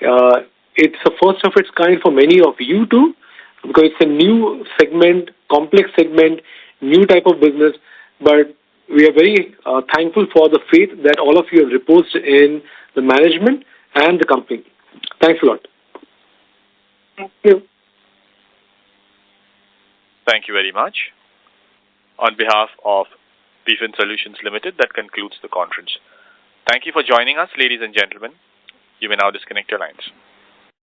It's a first of its kind for many of you too, because it's a new segment, complex segment, new type of business. But we are very thankful for the faith that all of you have reposed in the management and the company. Thanks a lot. Thank you. Thank you very much. On behalf of Veefin Solutions Limited, that concludes the conference. Thank you for joining us, ladies and gentlemen. You may now disconnect your lines.